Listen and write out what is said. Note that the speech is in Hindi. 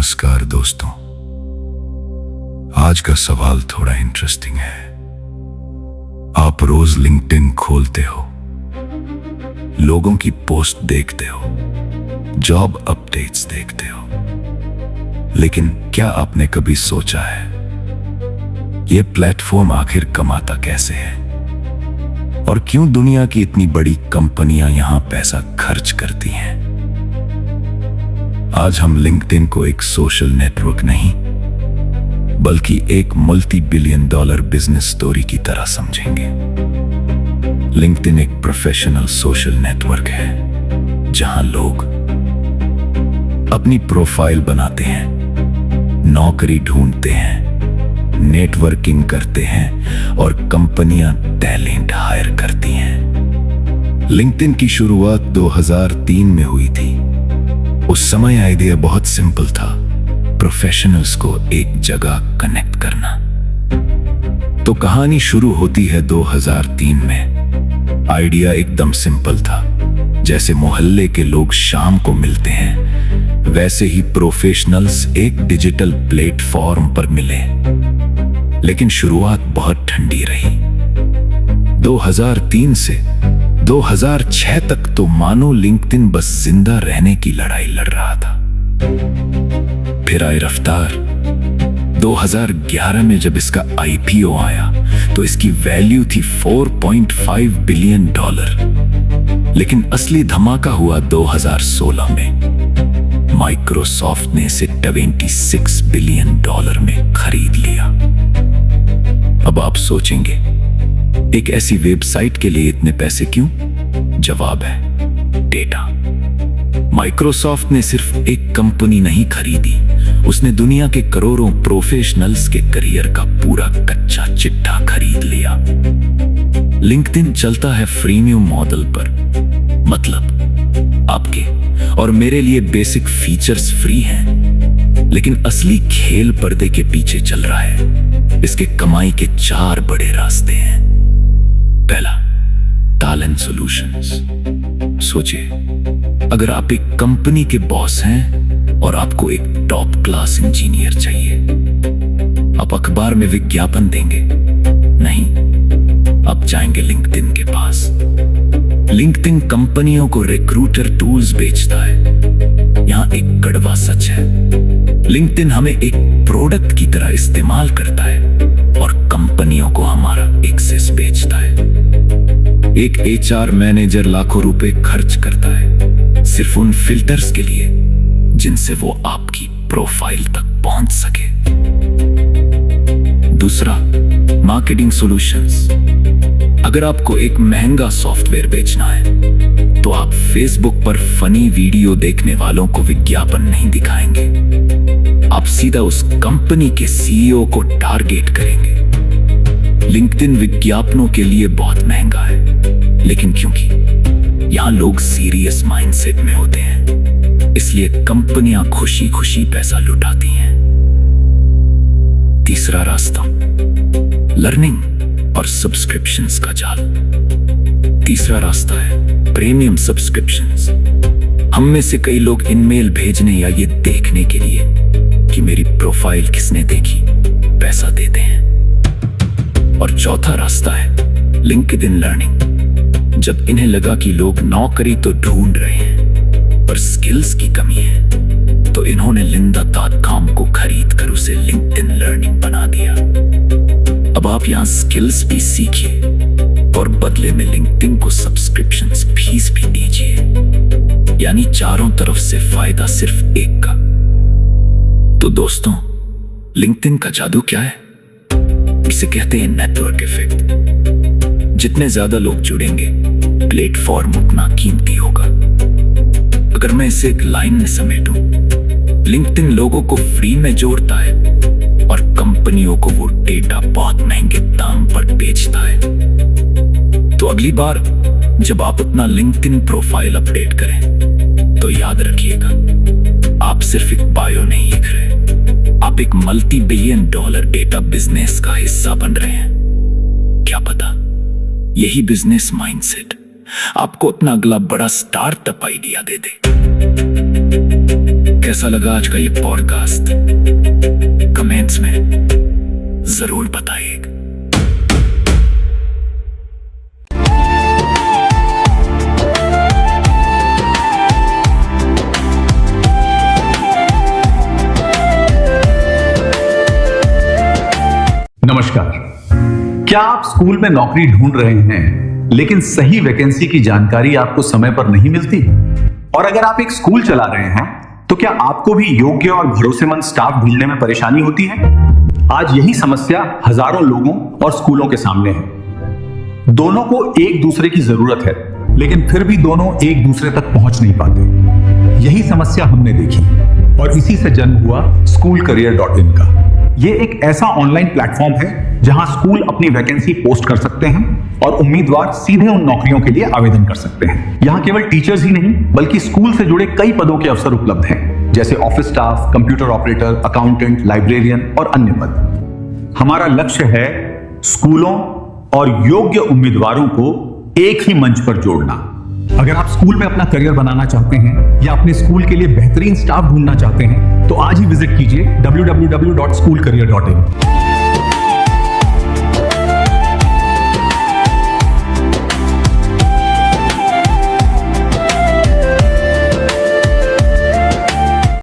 नमस्कार दोस्तों। आज का सवाल थोड़ा इंटरेस्टिंग है। आप रोज लिंक्डइन खोलते हो, लोगों की पोस्ट देखते हो, जॉब अपडेट्स देखते हो, लेकिन क्या आपने कभी सोचा है ये प्लेटफॉर्म आखिर कमाता कैसे है और क्यों दुनिया की इतनी बड़ी कंपनियां यहां पैसा खर्च करती हैं? आज हम लिंक्डइन को एक सोशल नेटवर्क नहीं बल्कि एक multi billion dollar business story की तरह समझेंगे। लिंक्डइन एक प्रोफेशनल सोशल नेटवर्क है जहां लोग अपनी प्रोफाइल बनाते हैं, नौकरी ढूंढते हैं, नेटवर्किंग करते हैं और कंपनियां टैलेंट हायर करती हैं। लिंक्डइन की शुरुआत 2003 में हुई थी। उस समय आइडिया बहुत सिंपल था, प्रोफेशनल्स को एक जगह कनेक्ट करना। तो कहानी शुरू होती है 2003 में। आइडिया एकदम सिंपल था, जैसे मोहल्ले के लोग शाम को मिलते हैं वैसे ही प्रोफेशनल्स एक डिजिटल प्लेटफॉर्म पर मिले। लेकिन शुरुआत बहुत ठंडी रही। 2003 से 2006 तक तो मानो लिंक्डइन बस जिंदा रहने की लड़ाई लड़ रहा था। फिर आई रफ्तार। 2011 में जब इसका आईपीओ आया तो इसकी वैल्यू थी $4.5 बिलियन। लेकिन असली धमाका हुआ 2016 में। माइक्रोसॉफ्ट ने इसे $26 बिलियन में खरीद लिया। अब आप सोचेंगे एक ऐसी वेबसाइट के लिए इतने पैसे क्यों? जवाब है डेटा। माइक्रोसॉफ्ट ने सिर्फ एक कंपनी नहीं खरीदी, उसने दुनिया के करोड़ों प्रोफेशनल्स के करियर का पूरा कच्चा चिट्ठा खरीद लिया। लिंक्डइन चलता है फ्रीमियम मॉडल पर, मतलब आपके और मेरे लिए बेसिक फीचर्स फ्री हैं, लेकिन असली खेल पर्दे के पीछे चल रहा है। इसके कमाई के 4 बड़े रास्ते हैं। पहला, टैलेंट सॉल्यूशंस। सोचिए, अगर आप एक कंपनी के बॉस हैं और आपको एक टॉप क्लास इंजीनियर चाहिए, आप अखबार में विज्ञापन देंगे? नहीं, आप जाएंगे लिंक्डइन के पास। लिंक्डइन कंपनियों को रिक्रूटर टूल्स बेचता है। यहां एक कड़वा सच है, लिंक्डइन हमें एक प्रोडक्ट की तरह इस्तेमाल करता है और कंपनियों को हमारा एक्सेस बेचता है। एक एचआर मैनेजर लाखों रुपए खर्च करता है सिर्फ उन फिल्टर्स के लिए जिनसे वो आपकी प्रोफाइल तक पहुंच सके। दूसरा, मार्केटिंग सॉल्यूशंस। अगर आपको एक महंगा सॉफ्टवेयर बेचना है तो आप फेसबुक पर फनी वीडियो देखने वालों को विज्ञापन नहीं दिखाएंगे, आप सीधा उस कंपनी के सीईओ को टारगेट करेंगे। लिंक्डइन विज्ञापनों के लिए बहुत महंगा है, लेकिन क्योंकि यहां लोग सीरियस माइंडसेट में होते हैं, इसलिए कंपनियां खुशी खुशी पैसा लुटाती हैं। तीसरा रास्ता, लर्निंग और सब्सक्रिप्शंस का जाल। तीसरा रास्ता है प्रीमियम सब्सक्रिप्शंस। हम में से कई लोग ईमेल भेजने या ये देखने के लिए कि मेरी प्रोफाइल किसने देखी पैसा देते हैं। और चौथा रास्ता है लिंक्डइन लर्निंग। जब इन्हें लगा कि लोग नौकरी तो ढूंढ रहे हैं पर स्किल्स की कमी है, तो इन्होंने lynda.com को खरीद कर उसे लिंक्डइन लर्निंग बना दिया। अब आप यहां स्किल्स भी सीखिए और बदले में लिंक्डइन को सब्सक्रिप्शंस फीस भी दीजिए, यानी चारों तरफ से फायदा सिर्फ एक का। तो दोस्तों, लिंक्डइन का जादू क्या है? इसे कहते हैं नेटवर्क इफेक्ट। जितने ज्यादा लोग जुड़ेंगे, प्लेटफॉर्म उतना कीमती होगा। अगर मैं इसे एक लाइन में समेटूं, लिंक्डइन लोगों को फ्री में जोड़ता है और कंपनियों को वो डेटा बहुत महंगे दाम पर बेचता है। तो अगली बार जब आप अपना लिंक्डइन प्रोफाइल अपडेट करें तो याद रखिएगा, आप सिर्फ एक बायो नहीं लिख रहे, आप एक multi billion dollar data business का हिस्सा बन रहे हैं। क्या पता यही बिजनेस माइंडसेट आपको अपना अगला बड़ा स्टार्टअप आइडिया दे दे। कैसा लगा आज का ये पॉडकास्ट? कमेंट्स में जरूर बताइएगा। नमस्कार। क्या आप स्कूल में नौकरी ढूंढ रहे हैं लेकिन सही वैकेंसी की जानकारी आपको समय पर नहीं मिलती? और अगर आप एक स्कूल चला रहे हैं तो क्या आपको भी योग्य और भरोसेमंद स्टाफ ढूंढने में परेशानी होती है? आज यही समस्या हजारों लोगों और स्कूलों के सामने है। दोनों को एक दूसरे की जरूरत है, लेकिन फिर भी दोनों एक दूसरे तक पहुंच नहीं पाते। यही समस्या हमने देखी और इसी से जन्म हुआ SchoolCareer.in का। ये एक ऐसा ऑनलाइन प्लेटफॉर्म है जहां स्कूल अपनी वैकेंसी पोस्ट कर सकते हैं और उम्मीदवार सीधे उन नौकरियों के लिए आवेदन कर सकते हैं। यहां केवल टीचर्स ही नहीं बल्कि स्कूल से जुड़े कई पदों के अवसर उपलब्ध हैं, जैसे office staff, computer operator, accountant, librarian और अन्य पद। हमारा लक्ष्य है स्कूलों और योग्य उम्मीदवारों को एक ही मंच पर जोड़ना। अगर आप स्कूल में अपना करियर बनाना चाहते हैं या अपने स्कूल के लिए बेहतरीन स्टाफ ढूंढना चाहते हैं तो आज ही विजिट कीजिए www.schoolcareer.in।